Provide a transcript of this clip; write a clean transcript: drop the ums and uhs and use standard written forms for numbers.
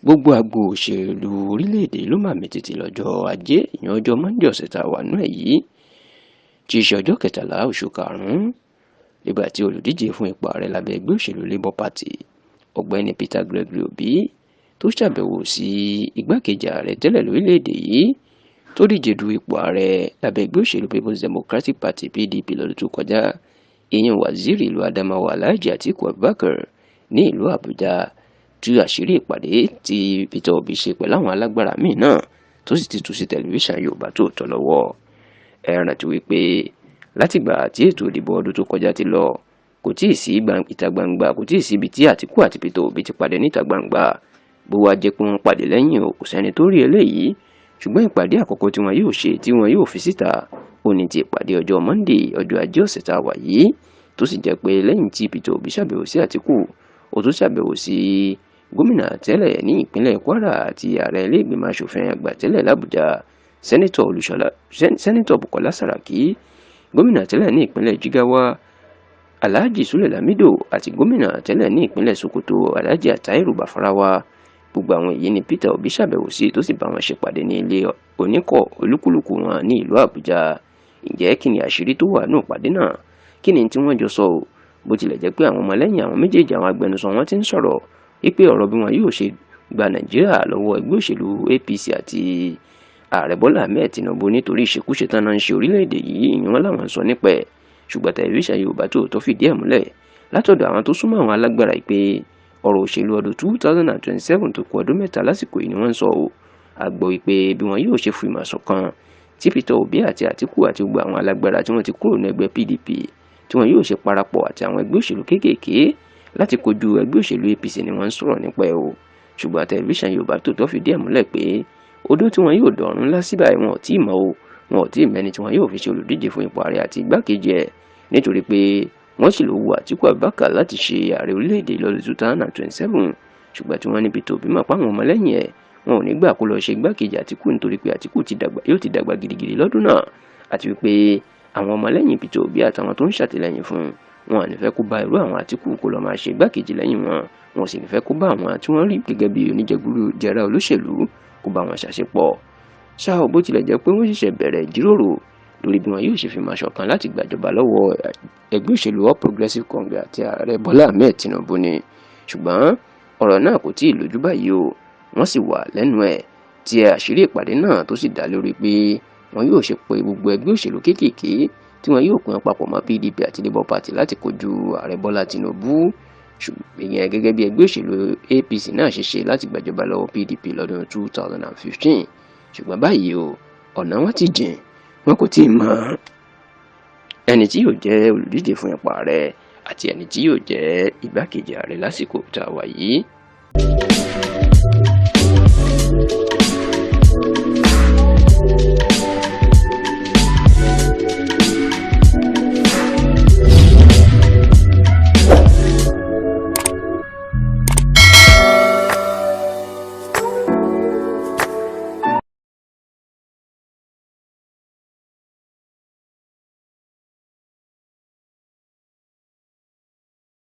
Gbogbo agbo òṣèlú orílẹ̀-èdè ló mà mì tìtì lọ́jọ́ Ajé ìyẹn ọjọ́ Monday ọ̀sẹ̀ tá a wà nínú ẹ̀ yìí tí í ṣe ọjọ́ 13 oṣù karùn-ún nígbà tí olùdíje fún ipò ààrẹ lábẹ́ ẹgbẹ́ òṣèlú Labour Party ọ̀gbẹ́ni Peter Gregory Obi tó ṣàbẹ̀wò sí igbákejì ààrẹ tẹ́lẹ̀ lórílẹ̀-èdè yìí tó díje du ipò ààrẹ lábẹ́ ẹgbẹ́ òṣèlú People's Democratic Party PDP lọ́dún tó kọjá ìyẹn waziri ìlú Adamawa Alhaji Atiku Abubakar ní ìlú Àbújá tú àṣírí ìpàdé tí Peter Obi ṣe pẹ̀lú àwọn alágbára míì náà tó sì ti tú sí tẹlifíṣàn Yorùbá Tòótọ́ lọ́wọ́. Ẹ rántí wípé látìgbà tí ètò ìdìbò ọdún tó kọjá ti lọ kò tíì sí ìta gbangba kò tíì sí ibi tí Àtíkù àti Peter Obi ti pàdé níta gbangba bó wá jẹ́ pé wọ́n pàdé lẹ́yìn kò sẹ́ni tó rí eléyìí ṣùgbọ́n ìpàdé àkọ́kọ́ tí wọn yóò ṣe tí wọn yóò fi síta ó ní ti ìpàdé ọjọ́ Monday ọjọ́ Ajé ọ̀sẹ̀ tá a wà yìí tó sì jẹ́ pé lẹ́yìn tí Peter Obi ṣàbẹ̀wò sí Àtíkù ó tún ṣàbẹ̀wò sí gómìnà tẹ́lẹ̀ ní ìpínlẹ̀ Kwara àti ààrẹ ilé ìgbìmọ̀ asòfin àgbà tẹ́lẹ̀ l'Àbújá sẹ́nitọ̀ Bukola Saraki gómìnà tẹ́lẹ̀ ní ìpínlẹ̀ Jigawa Alhaji Sule Lamido àti gómìnà tẹ́lẹ̀ ní ìpínlẹ̀ Sokoto Alhaji Attairu Bafarawa gbogbo àwọn èyí ni Peter Obi ṣàbẹ̀wò sí tó sì bá wọn ṣèpàdé ní ilé oníkọ̀ olúkúlùkù wọn ní ìlú Àbújá. Ǹjẹ́ kí ni àṣírí tó wà ní ìpàdé náà? Kí ni tí wọ́n jọ sọ o? Bó tilẹ̀ jẹ́ pé àwọn ọmọlẹ́yìn àwọn méjèèjì àwọn agbẹnusọ wọn ti ń sọ̀rọ̀ wípé ọ̀rọ̀ bí wọn yóò ṣe gba Nàìjíríà lọ́wọ́ ẹgbẹ́ òṣèlú APC àti ààrẹ Bọ́lá Ahmed Tinubu nítorí ìṣekúṣe tán náà ń ṣe orílẹ̀-èdè yìí ni wọ́n láwọn sọ nípa ẹ̀ ṣùgbọ́n tẹlifíṣàn Yorùbá Tòótọ́ fìdí ẹ̀ múlẹ̀ látọ̀dọ̀ àwọn tó súnmọ́ àwọn alágbára pé ọ̀rọ̀ òṣèlú ọdún 2027 tó kù ọdún mẹ́ta lásìkò yìí ni wọ́n ń sọ o. A gbọ́ wípé bí wọn yóò ṣe fìmọ̀ ṣọ̀kan tí Peter Obi àti Àtíkù àti gbogbo àwọn alágbára tí wọ́n ti kúrò ní ẹgbẹ́ PDP tí wọn yóò ṣe parapọ̀ àti àwọn ẹgbẹ́ òṣèlú kéékèèké láti kojú ẹgbẹ́ òṣèlú APC ni wọ́n ń sọ̀rọ̀ nípa ẹ̀ o. Ṣùgbọ́n tẹlifíṣàn Yorùbá Tòótọ́ fìdí ẹ̀ múlẹ̀ pé odó tí wọn yóò dọ̀rùn ńlá síbà wọn ò tí ì mọ̀ o wọn ò tí ì mẹ́ni tí wọn yóò fi ṣe olùdíje fún ipò ààrẹ àti igbákejì ẹ̀ nítorí pé wọ́n sì ló wu Àtíkù Abubakar láti ṣe ààrẹ orílẹ̀-èdè lọ́dún 2027 ṣùgbọ́n tí wọ́n ní Peter Obi mọ̀ páwọn ọmọlẹ́yìn ẹ̀ wọn ò ní gbà kó lọ ṣe igbákejì Àtíkù nítorí pé Àtíkù yóò ti dàgbà gidigidi lọ́dún náà àti wípé àwọn ọmọlẹ́yìn Peter Obi àtàwọn tó ń ṣàtìlẹ́yìn fún wọn ò ní fẹ́ kó bá irú àwọn Àtíkù kó lọ máa ṣe igbákejì lẹ́yìn wọn ò sì ní fẹ́ kó bá àwọn tí wọ́n rí gẹ́gẹ́ bí oníjẹgúrú jẹrà olóṣèlú kó bá wọn ṣàṣepọ̀. Ṣá o bó tilẹ̀ jẹ́ pé wọ́n ṣẹ̀ṣẹ̀ bẹ̀rẹ̀ ìjíròrò lórí bí wọn yóò ṣe fi máa ṣọ̀kan láti gbàjọba lọ́wọ́ ẹgbẹ́ òṣèlú All Progressives Congress àti ààrẹ Bọ́lá Ahmed Tinubu ni ṣùgbọ́n ọ̀rọ̀ náà kò tí ì lójú báyìí o wọ́n sì wà lẹ́nu ẹ̀ tí àṣírí ìpàdé náà tó sì dá lórí pé wọn yóò ṣe pé gbogbo ẹgbẹ́ òṣèlú kéékèèké tí wọn yóò pín papọ̀ mọ́ PDP àti Labour Party láti kojú ààrẹ Bọ́lá Tinubu ìyẹn gẹ́gẹ́ bí ẹgbẹ́ òṣèlú APC náà ṣe ṣe láti gbàjọba lọ́wọ́ PDP lọ́dún 2015 ṣùgbọ́n báyìí o ọ̀nà wọn ti jìn wọn kò tí ì mọ ẹni tí yóò jẹ́ olùdíje fún ipò ààrẹ àti ẹni tí yóò jẹ́ igbákejì ààrẹ lásìkò tá a wà yìí.